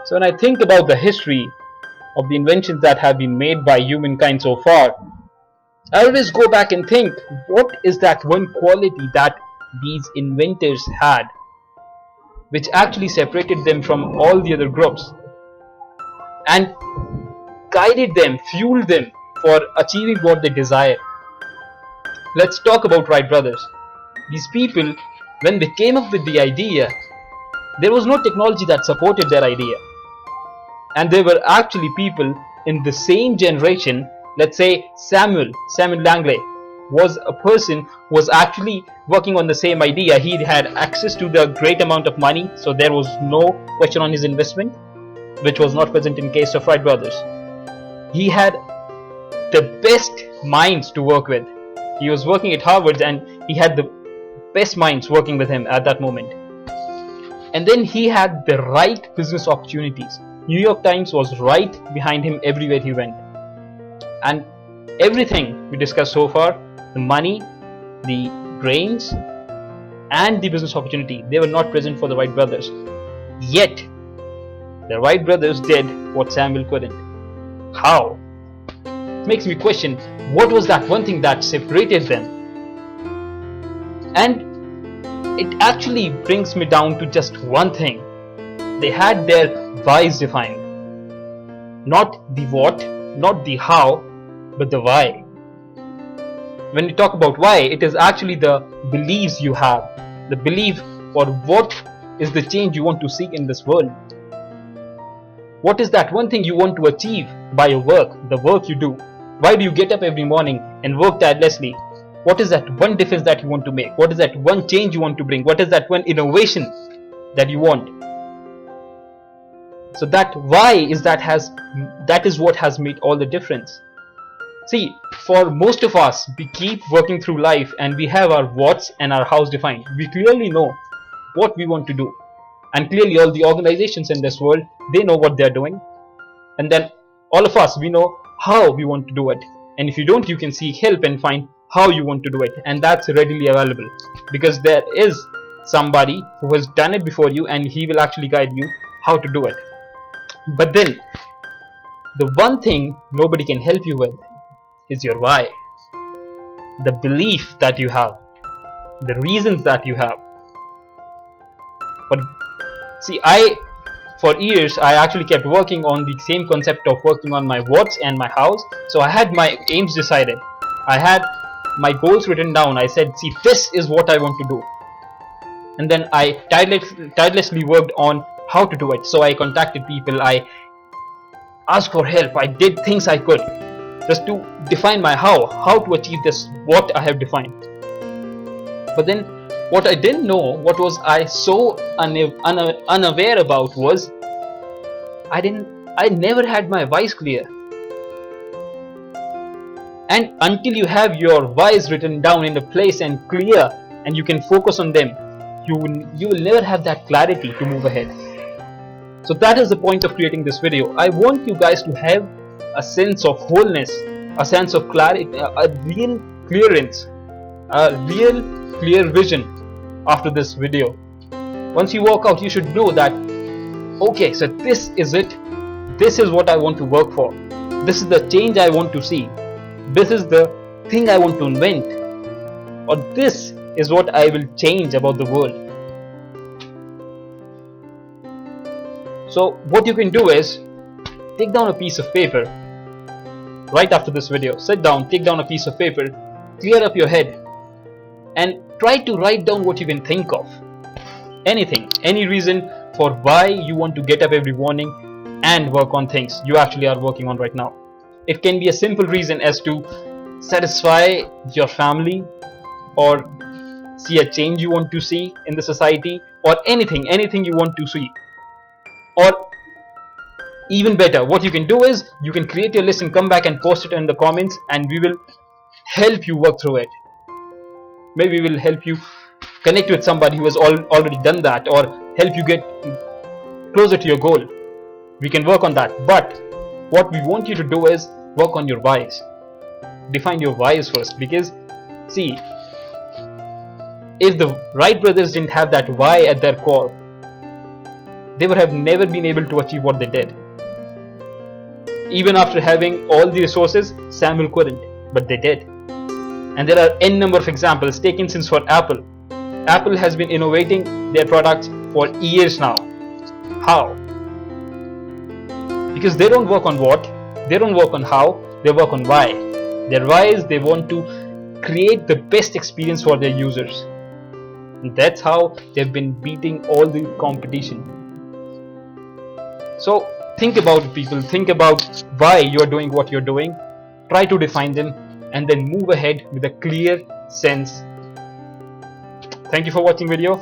So when I think about the history of the inventions that have been made by humankind so far, I always go back and think, what is that one quality that these inventors had which actually separated them from all the other groups and guided them, fueled them for achieving what they desire? Let's talk about Wright brothers. These people, when they came up with the idea, there was no technology that supported their idea. And there were actually people in the same generation. Let's say Samuel Langley was a person who was actually working on the same idea. He had access to the great amount of money, so there was no question on his investment, which was not present in case of Wright brothers. He had the best minds to work with. He was working at Harvard and he had the best minds working with him at that moment. And then he had the right business opportunities. New York Times was right behind him everywhere he went. And everything we discussed so far, the money, the brains, and the business opportunity, they were not present for the Wright brothers. Yet, the Wright brothers did what Samuel couldn't. How? It makes me question, what was that one thing that separated them? And it actually brings me down to just one thing. They had their whys defined. Not the what, not the how, but the why. When we talk about why, it is actually the beliefs you have. The belief for what is the change you want to seek in this world. What is that one thing you want to achieve by your work, the work you do? Why do you get up every morning and work tirelessly? What is that one difference that you want to make? What is that one change you want to bring? What is that one innovation that you want? So that why is that is what has made all the difference. See, for most of us, we keep working through life and we have our what's and our how's defined. We clearly know what we want to do. And clearly all the organizations in this world, they know what they're doing. And then all of us, we know how we want to do it. And if you don't, you can seek help and find how you want to do it. And that's readily available. Because there is somebody who has done it before you and he will actually guide you how to do it. But then, the one thing nobody can help you with is your why. The belief that you have. The reasons that you have. But see, for years, I actually kept working on the same concept of working on my what's and my how's. So I had my aims decided. I had my goals written down. I said, see, this is what I want to do. And then I tirelessly worked on how to do it. So I contacted people. I asked for help. I did things I could just to define my how to achieve this, what I have defined. But then what I didn't know, what was I so unaware about was I never had my whys clear. And until you have your whys written down in a place and clear and you can focus on them, you will never have that clarity to move ahead. So that is the point of creating this video. I want you guys to have a sense of wholeness, a sense of clarity, a real clearance, a real clear vision after this video. Once you walk out, you should know that, okay, so this is it. This is what I want to work for. This is the change I want to see. This is the thing I want to invent. Or this is what I will change about the world. So what you can do is take down a piece of paper right after this video. Sit down, take down a piece of paper, clear up your head, and try to write down what you can think of. Anything, any reason for why you want to get up every morning and work on things you actually are working on right now. It can be a simple reason as to satisfy your family, or see a change you want to see in the society, or anything you want to see. Or even better, what you can do is you can create your list and come back and post it in the comments, and we will help you work through it. Maybe we will help you connect with somebody who has already done that, or help you get closer to your goal. We can work on that. But what we want you to do is work on your whys. Define your whys first, because see, if the Wright brothers didn't have that why at their core, they would have never been able to achieve what they did. Even after having all the resources, Samuel couldn't, but they did. And there are n number of examples taken since for Apple. Apple has been innovating their products for years now. How? Because they don't work on what, they don't work on how, they work on why. Their why is they want to create the best experience for their users. And that's how they've been beating all the competition. So think about it, people, think about why you're doing what you're doing, try to define them, and then move ahead with a clear sense. Thank you for watching video.